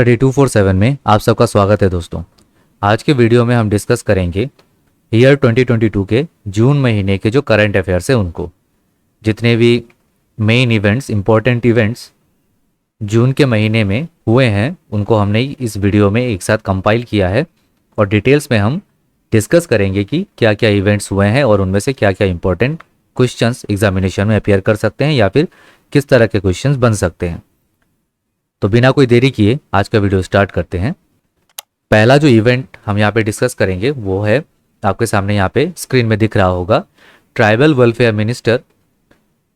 Study 247 में आप सबका स्वागत है दोस्तों। आज के वीडियो में हम डिस्कस करेंगे ईयर 2022 के जून महीने के जो करंट अफेयर्स है उनको। जितने भी मेन इवेंट्स, इम्पोर्टेंट इवेंट्स जून के महीने में हुए हैं उनको हमने इस वीडियो में एक साथ कंपाइल किया है और डिटेल्स में हम डिस्कस करेंगे कि क्या क्या इवेंट्स हुए हैं और उनमें से क्या क्या इंपॉर्टेंट क्वेश्चंस एग्जामिनेशन में अपेयर कर सकते हैं या फिर किस तरह के क्वेश्चंस बन सकते हैं। तो बिना कोई देरी किए आज का वीडियो स्टार्ट करते हैं। पहला जो इवेंट हम यहाँ पे डिस्कस करेंगे वो है, आपके सामने यहाँ पे स्क्रीन में दिख रहा होगा, tribal welfare minister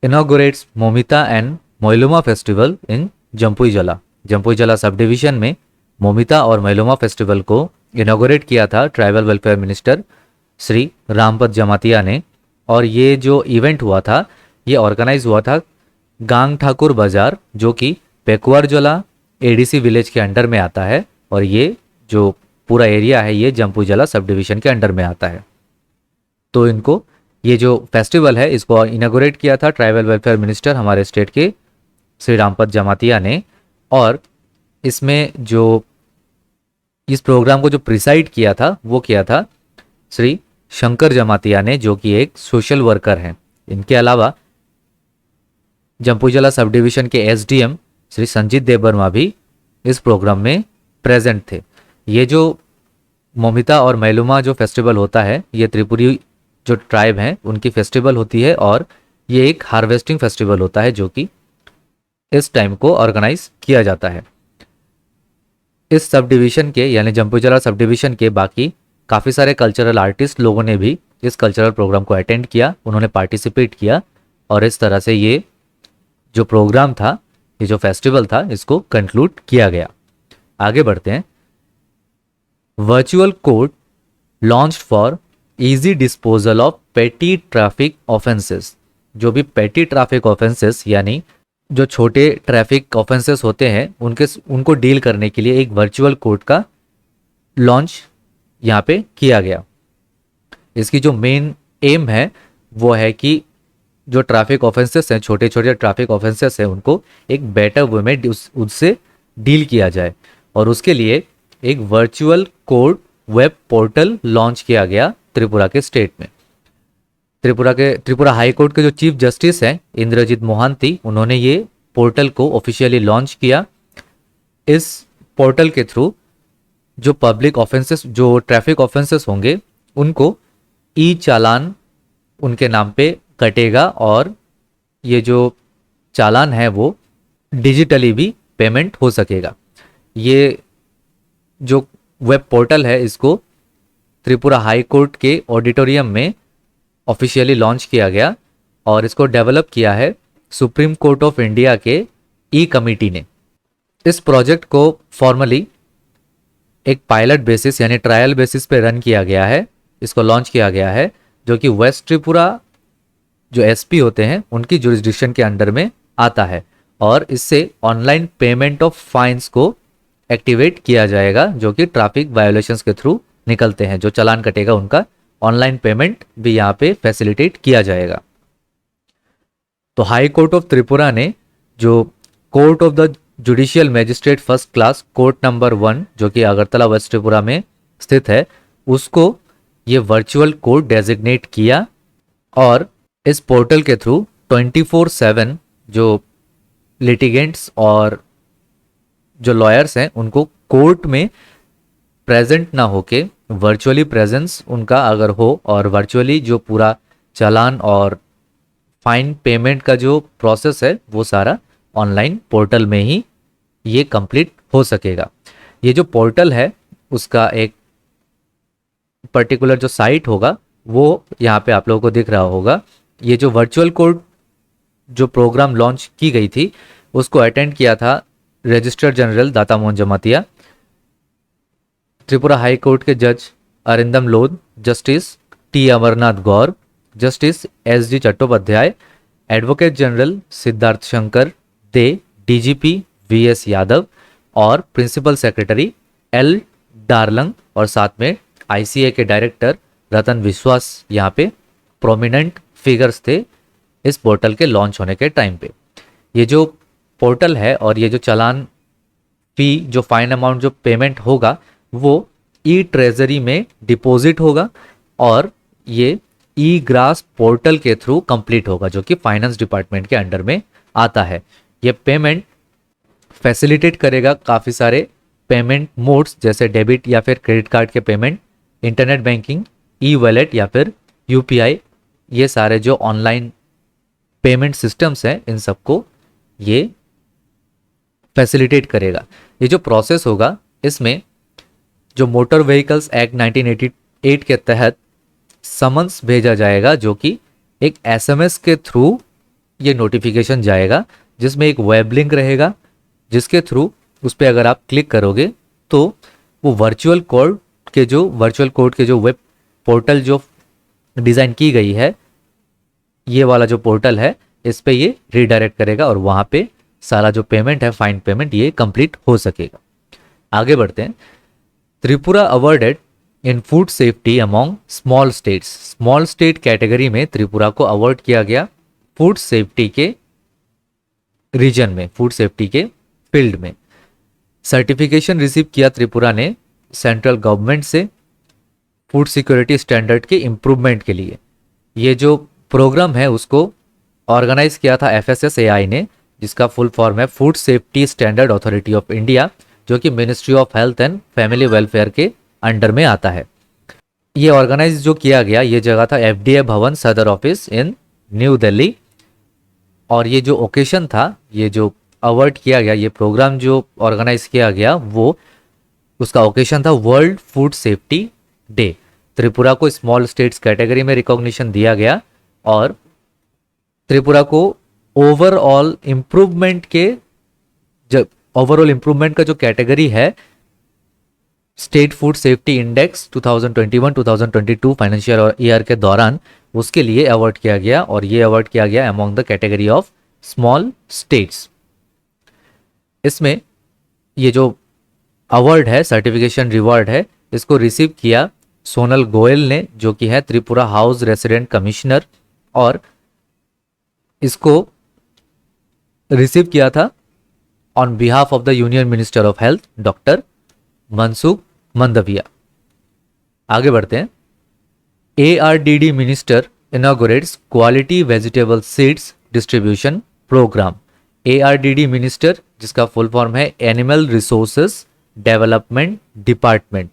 inaugurates Mamita and Moiluma festival in Jampui जला सब डिवीजन में मोमिता और मोइलुमा फेस्टिवल को इनॉग्रेट किया था tribal welfare minister Shri Rampat Jamatia ने। और ये जो इवेंट हुआ था ये ऑर्गेनाइज हुआ था गांग ठाकुर बाजार, जो कि पेकुआरजोला एडीसी विलेज के अंडर में आता है और ये जो पूरा एरिया है ये जम्पुई-जला सब डिवीजन के अंडर में आता है। तो इनको ये जो फेस्टिवल है इसको इनॉग्रेट किया था ट्राइबल वेलफेयर मिनिस्टर हमारे स्टेट के श्री रामपत जमातिया ने। और इसमें जो इस प्रोग्राम को जो प्रिसाइड किया था वो किया था श्री शंकर जमातिया ने, जो कि एक सोशल वर्कर हैं। इनके अलावा जम्पुई-जला सब डिवीजन के एसडीएम श्री संजीत देबबर्मा भी इस प्रोग्राम में प्रेजेंट थे। ये जो मोमिता और मैलुमा जो फेस्टिवल होता है ये त्रिपुरी जो ट्राइब हैं उनकी फेस्टिवल होती है और ये एक हार्वेस्टिंग फेस्टिवल होता है जो कि इस टाइम को ऑर्गेनाइज किया जाता है। इस सब डिवीजन के यानी जम्पुई-जला सब डिवीजन के बाकी काफ़ी सारे कल्चरल आर्टिस्ट लोगों ने भी इस कल्चरल प्रोग्राम को अटेंड किया, उन्होंने पार्टिसिपेट किया और इस तरह से ये जो प्रोग्राम था, ये जो फेस्टिवल था, इसको कंक्लूड किया गया। आगे बढ़ते हैं। Virtual court launched for easy disposal of पेटी ट्रैफिक ऑफेंसेस। जो भी पेटी ट्रैफिक ऑफेंसेस यानी जो छोटे ट्रैफिक ऑफेंसेस होते हैं उनको डील करने के लिए एक वर्चुअल कोर्ट का लॉन्च यहाँ पे किया गया। इसकी जो मेन एम है वो है कि जो ट्रैफिक ऑफेंसेस हैं, छोटे छोटे ट्रैफिक ऑफेंसेस हैं, उनको एक बेटर वे में उससे डील किया जाए और उसके लिए एक virtual court web portal launch किया गया त्रिपुरा के स्टेट में। त्रिपुरा हाई कोर्ट के जो चीफ जस्टिस हैं इंद्रजीत मोहांती, उन्होंने ये पोर्टल को ऑफिशियली लॉन्च किया। इस पोर्टल के थ्रू जो पब्लिक ऑफेंसेस, जो ट्रैफिक ऑफेंसेस होंगे उनको ई चालान उनके नाम पे कटेगा और ये जो चालान है वो डिजिटली भी पेमेंट हो सकेगा। ये जो वेब पोर्टल है इसको त्रिपुरा हाई कोर्ट के ऑडिटोरियम में ऑफिशियली लॉन्च किया गया और इसको डेवलप किया है सुप्रीम कोर्ट ऑफ इंडिया के ई कमिटी ने। इस प्रोजेक्ट को फॉर्मली एक पायलट बेसिस यानी ट्रायल बेसिस पे रन किया गया है, इसको लॉन्च किया गया है, जो कि वेस्ट त्रिपुरा जो एसपी होते हैं उनकी जुरिस्डिक्शन के अंडर में आता है और इससे ऑनलाइन पेमेंट ऑफ फाइन्स को एक्टिवेट किया जाएगा, जो कि ट्रैफिक वायोलेशंस के थ्रू निकलते हैं। जो चालान कटेगा उनका ऑनलाइन पेमेंट भी यहाँ पे फैसिलिटेट किया जाएगा। तो हाई कोर्ट ऑफ त्रिपुरा ने जो court of the judicial magistrate first class court number 1 जो कि अगरतला वेस्ट त्रिपुरा में स्थित है उसको ये वर्चुअल कोर्ट डेजिग्नेट किया और इस पोर्टल के थ्रू 24/7 जो लिटिगेंट्स और जो लॉयर्स हैं उनको कोर्ट में प्रेजेंट ना होके वर्चुअली प्रेजेंस उनका अगर हो और वर्चुअली जो पूरा चालान और फाइन पेमेंट का जो प्रोसेस है वो सारा ऑनलाइन पोर्टल में ही ये कंप्लीट हो सकेगा। ये जो पोर्टल है उसका एक पर्टिकुलर जो साइट होगा वो यहाँ पे आप लोगों को दिख रहा होगा। ये जो वर्चुअल कोर्ट जो प्रोग्राम लॉन्च की गई थी उसको अटेंड किया था registrar general Datamohan Jamatia, Tripura high court के जज Arindam Lodh, justice T Amarnath Gaur, justice S G Chattopadhyay, advocate general Siddhartha Shankar Dey, DGP V S Yadav और प्रिंसिपल सेक्रेटरी एल डार्लंग और साथ में आईसीए के डायरेक्टर रतन विश्वास यहाँ पे प्रोमिनेंट फिगर्स थे इस पोर्टल के लॉन्च होने के टाइम पे। ये जो पोर्टल है और ये जो चालान फी, जो फाइन अमाउंट जो पेमेंट होगा वो ई ट्रेजरी में डिपॉजिट होगा और ये ई ग्रास पोर्टल के थ्रू कंप्लीट होगा, जो कि फाइनेंस डिपार्टमेंट के अंडर में आता है। ये पेमेंट फैसिलिटेट करेगा काफ़ी सारे पेमेंट मोड्स जैसे डेबिट या फिर क्रेडिट कार्ड के payment, internet banking, e wallet या फिर यूपीआई। ये सारे जो ऑनलाइन पेमेंट सिस्टम्स हैं इन सबको ये फैसिलिटेट करेगा। ये जो प्रोसेस होगा इसमें जो मोटर व्हीकल्स एक्ट 1988 के तहत समन्स भेजा जाएगा, जो कि एक एसएमएस के थ्रू ये नोटिफिकेशन जाएगा, जिसमें एक वेब लिंक रहेगा जिसके थ्रू उस पर अगर आप क्लिक करोगे तो वो वर्चुअल कोड के जो वेब पोर्टल जो डिज़ाइन की गई है, ये वाला जो पोर्टल है इस पे ये रीडायरेक्ट करेगा और वहाँ पे सारा जो पेमेंट है, फाइन पेमेंट, ये कंप्लीट हो सकेगा। आगे बढ़ते हैं। त्रिपुरा अवार्डेड इन food safety among small states. Small state category में त्रिपुरा को अवार्ड किया गया फूड सेफ्टी के रीजन में, फूड सेफ्टी के फील्ड में। सर्टिफिकेशन रिसीव किया त्रिपुरा ने सेंट्रल गवर्नमेंट से फूड सिक्योरिटी स्टैंडर्ड के इम्प्रूवमेंट के लिए। ये जो प्रोग्राम है उसको ऑर्गेनाइज किया था FSSAI ने, जिसका फुल फॉर्म है food safety standard authority of India, जो कि ministry of health and family welfare के अंडर में आता है। ये ऑर्गेनाइज जो किया गया, ये जगह था FDA भवन सदर ऑफिस इन न्यू दिल्ली। और ये जो ओकेशन था, ये जो अवार्ड किया गया, ये प्रोग्राम जो ऑर्गेनाइज किया गया, वो उसका ओकेशन था world food safety day. Tripura को स्मॉल स्टेट्स कैटेगरी में रिकॉग्निशन दिया गया और त्रिपुरा को ओवरऑल इम्प्रूवमेंट का जो कैटेगरी है, state food safety index 2021-2022 financial year के दौरान, उसके लिए अवार्ड किया गया और ये अवार्ड किया गया among the category of small states. इसमें ये जो अवार्ड है, सर्टिफिकेशन रिवॉर्ड है, इसको रिसीव किया सोनल गोयल ने, जो कि है त्रिपुरा हाउस रेसिडेंट कमिश्नर, और इसको रिसीव किया था on behalf of the union minister of health doctor Mansukh Mandaviya. आगे बढ़ते हैं। ARDD minister inaugurates quality vegetable seeds distribution programme. ARDD minister, जिसका फुल फॉर्म है एनिमल रिसोर्सेस डेवलपमेंट डिपार्टमेंट,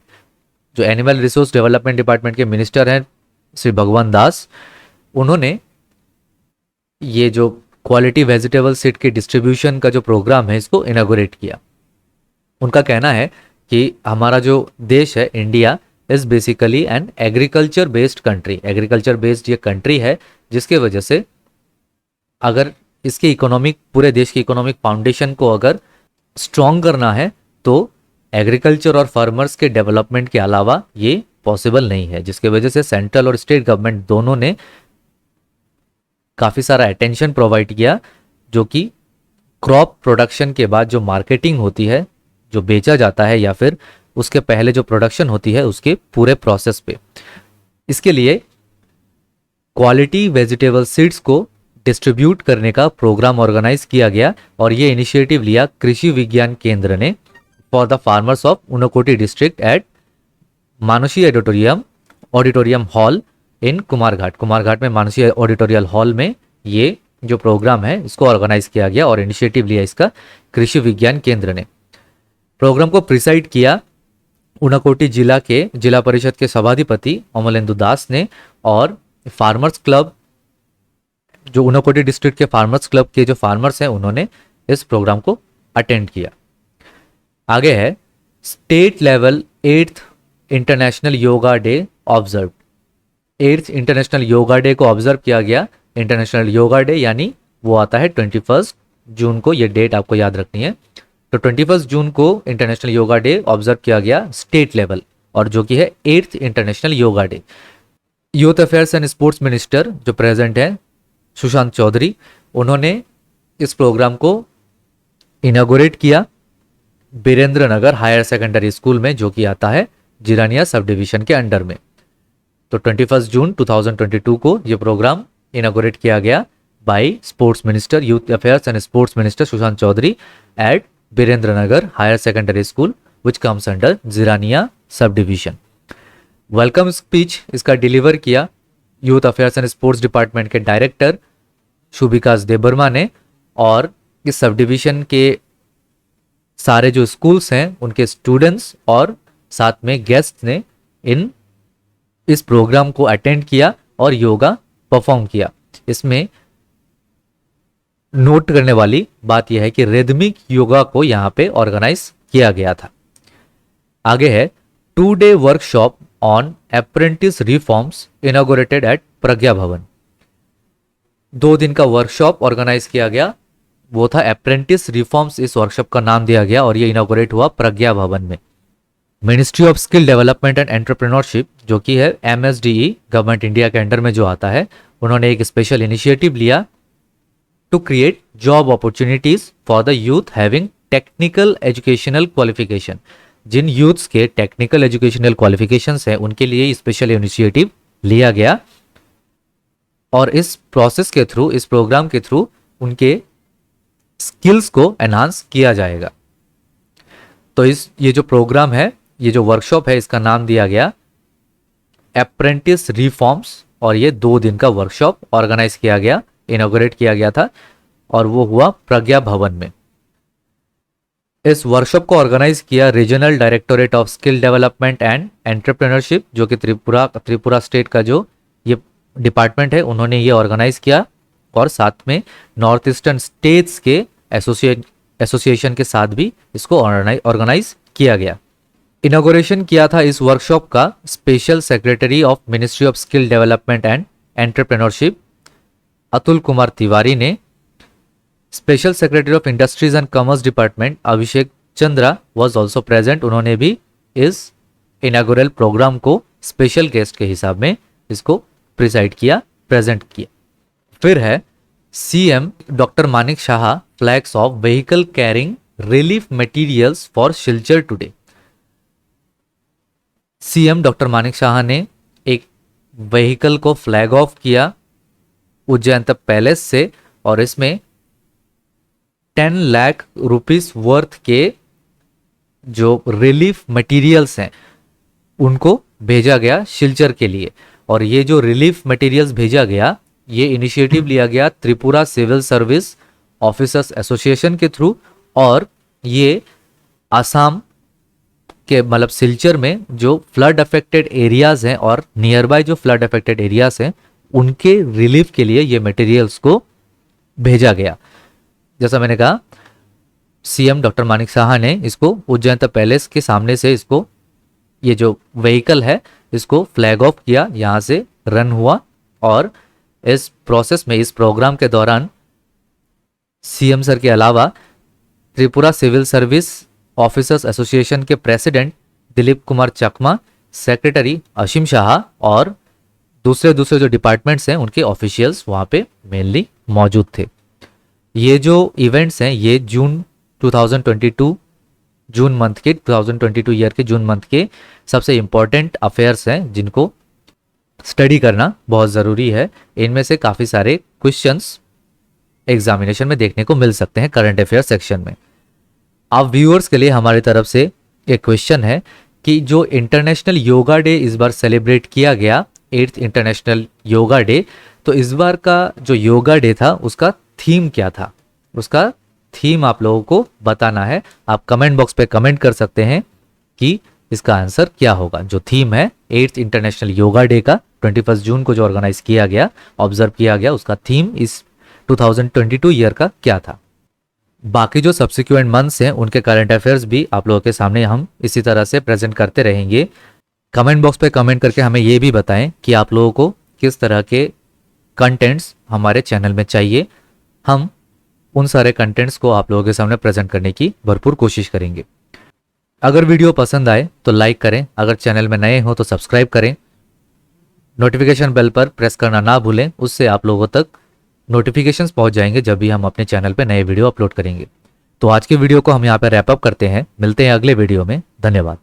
जो एनिमल रिसोर्स डेवलपमेंट डिपार्टमेंट के मिनिस्टर हैं श्री भगवान दास, उन्होंने ये जो क्वालिटी वेजिटेबल सीड के डिस्ट्रीब्यूशन का जो प्रोग्राम है इसको इनॉग्रेट किया। उनका कहना है कि हमारा जो देश है India is basically an agriculture based country. Agriculture based ये कंट्री है, जिसके वजह से अगर इसके इकोनॉमिक, पूरे देश की इकोनॉमिक फाउंडेशन को अगर स्ट्रॉन्ग करना है तो एग्रीकल्चर और फार्मर्स के डेवलपमेंट के अलावा ये पॉसिबल नहीं है, जिसके वजह से सेंट्रल और स्टेट गवर्नमेंट दोनों ने काफ़ी सारा अटेंशन प्रोवाइड किया, जो कि क्रॉप प्रोडक्शन के बाद जो मार्केटिंग होती है, जो बेचा जाता है, या फिर उसके पहले जो प्रोडक्शन होती है, उसके पूरे प्रोसेस पे। इसके लिए क्वालिटी वेजिटेबल सीड्स को डिस्ट्रीब्यूट करने का प्रोग्राम ऑर्गेनाइज किया गया और ये इनिशिएटिव लिया कृषि विज्ञान केंद्र ने for the farmers of Unakoti district at Manushi auditorium hall in Kumarghat में मानुषी ऑडिटोरियल हॉल में ये जो प्रोग्राम है इसको ऑर्गेनाइज किया गया और इनिशिएटिव लिया इसका कृषि विज्ञान केंद्र ने। प्रोग्राम को प्रिसाइड किया ऊनकोटी जिला परिषद के सभाधिपति अमलेंदु दास ने, और फार्मर्स क्लब, जो ऊनकोटी डिस्ट्रिक्ट के फार्मर्स क्लब के जो फार्मर्स हैं, उन्होंने इस प्रोग्राम को अटेंड किया। आगे है state level 8th international yoga day observe. 8th international yoga day को ऑब्जर्व किया गया। इंटरनेशनल योगा डे यानी वो आता है 21 जून को, ये डेट आपको याद रखनी है। तो 21 जून को इंटरनेशनल योगा डे ऑब्जर्व किया गया स्टेट लेवल, और जो कि है 8th international yoga day. Youth affairs and sports minister जो प्रेजेंट है सुशांत चौधरी, उन्होंने इस प्रोग्राम को इनॉग्रेट किया Birendra Nagar higher secondary school में, जो कि आता है जिरानिया सब डिवीजन के अंडर में। तो 21 जून 2022 को ये प्रोग्राम इनॉग्रेट किया गया by sports minister, youth affairs and sports minister Sushant Chaudhary at Birendra Nagar higher secondary school which comes under Jirania subdivision. Welcome speech इसका डिलीवर किया youth affairs and sports department के डायरेक्टर शुभिकास देबर्मा ने, और इस सब डिवीजन के सारे जो स्कूल्स हैं उनके स्टूडेंट्स और साथ में गेस्ट ने इस प्रोग्राम को अटेंड किया और योगा परफॉर्म किया। इसमें नोट करने वाली बात यह है कि रिदमिक योगा को यहां पे ऑर्गेनाइज किया गया था। आगे है 2-day workshop on apprentice reforms inaugurated at Pragya Bhavan. 2 दिन का वर्कशॉप ऑर्गेनाइज किया गया, वो था अप्रेंटिस रिफॉर्म्स, इस वर्कशॉप का नाम दिया गया और ये इनॉग्रेट हुआ प्रज्ञा भवन में। Ministry of skill development and entrepreneurship जो कि है MSDE गवर्नमेंट इंडिया के अंडर में जो आता है, उन्होंने एक स्पेशल इनिशिएटिव लिया to create job opportunities for the youth having technical educational qualification. जिन यूथ्स के टेक्निकल एजुकेशनल क्वालिफिकेशंस हैं उनके लिए स्पेशल इनिशिएटिव लिया गया और इस प्रोसेस के थ्रू, इस प्रोग्राम के थ्रू उनके स्किल्स को एनहांस किया जाएगा। तो ये जो प्रोग्राम है, ये जो वर्कशॉप है, इसका नाम दिया गया अप्रेंटिस रिफॉर्म्स और ये 2 दिन का वर्कशॉप ऑर्गेनाइज किया गया, इनॉग्रेट किया गया था और वो हुआ प्रज्ञा भवन में। इस वर्कशॉप को ऑर्गेनाइज किया regional directorate of skill development and entrepreneurship जो कि त्रिपुरा स्टेट का जो ये डिपार्टमेंट है उन्होंने ये ऑर्गेनाइज किया और साथ में नॉर्थ ईस्टर्न स्टेट्स के एसोसिएशन के साथ भी इसको ऑर्गेनाइज किया गया। इनॉग्रेशन किया था इस वर्कशॉप का special secretary of ministry of skill development and entrepreneurship Atul Kumar Tiwari ने। Special secretary of industries and commerce department Abhishek Chandra was also present, उन्होंने भी इस इनॉग्रेल प्रोग्राम को स्पेशल गेस्ट के हिसाब में इसको प्रिसाइड किया, प्रेजेंट किया। फिर है CM doctor Manik Shah flags of vehicle carrying relief materials for Silchar today. CM doctor Manik Shah ने एक व्हीकल को फ्लैग ऑफ किया उज्जैन तक पैलेस से और इसमें 10 लाख रुपीस वर्थ के जो रिलीफ मटेरियल्स हैं उनको भेजा गया शिलचर के लिए। और ये जो रिलीफ मटेरियल्स भेजा गया, ये इनिशिएटिव लिया गया Tripura civil service officers association के थ्रू और ये आसाम के मतलब सिलचर में जो फ्लड अफेक्टेड एरियाज हैं और नियर बाय जो फ्लड अफेक्टेड एरियाज हैं उनके रिलीफ के लिए ये मटेरियल्स को भेजा गया। जैसा मैंने कहा CM डॉक्टर मानिक शाह ने इसको उज्जैन तक पैलेस के सामने से इसको ये जो व्हीकल है इसको फ्लैग ऑफ किया, यहाँ से रन हुआ और इस प्रोसेस में, इस प्रोग्राम के दौरान CM सर के अलावा Tripura civil service officers association के प्रेसिडेंट दिलीप कुमार चकमा, सेक्रेटरी असीम शाह और दूसरे जो डिपार्टमेंट्स हैं उनके ऑफिशियल्स वहाँ पे मेनली मौजूद थे। ये जो इवेंट्स हैं ये जून 2022 ईयर के जून मंथ के सबसे इंपॉर्टेंट अफेयर्स हैं जिनको स्टडी करना बहुत ज़रूरी है। इनमें से काफ़ी सारे क्वेश्चंस एग्जामिनेशन में देखने को मिल सकते हैं करंट अफेयर सेक्शन में। आप व्यूअर्स के लिए हमारी तरफ से एक क्वेश्चन है कि जो इंटरनेशनल योगा डे इस बार सेलिब्रेट किया गया, 8th इंटरनेशनल योगा डे, तो इस बार का जो योगा डे था उसका थीम क्या था? उसका थीम आप लोगों को बताना है। आप कमेंट बॉक्स पे कमेंट कर सकते हैं कि इसका आंसर क्या होगा। जो थीम है 8th इंटरनेशनल योगा डे का 21 जून को जो ऑर्गेनाइज किया गया, ऑब्जर्व किया गया, उसका थीम इस 2022 ईयर का क्या था। बाकी जो सब्सिक्वेंट मंथ्स हैं उनके करंट अफेयर्स भी आप लोगों के सामने हम इसी तरह से प्रेजेंट करते रहेंगे। कमेंट बॉक्स पे कमेंट करके हमें ये भी बताएं कि आप लोगों को किस तरह के कंटेंट्स हमारे चैनल में चाहिए। हम उन सारे कंटेंट्स को आप लोगों के सामने प्रेजेंट करने की भरपूर कोशिश करेंगे। अगर वीडियो पसंद आए तो लाइक करें, अगर चैनल में नए हो तो सब्सक्राइब करें, नोटिफिकेशन बेल पर प्रेस करना ना भूलें, उससे आप लोगों तक नोटिफिकेशंस पहुंच जाएंगे जब भी हम अपने चैनल पर नए वीडियो अपलोड करेंगे। तो आज के वीडियो को हम यहाँ पर रैप अप करते हैं। मिलते हैं अगले वीडियो में। धन्यवाद।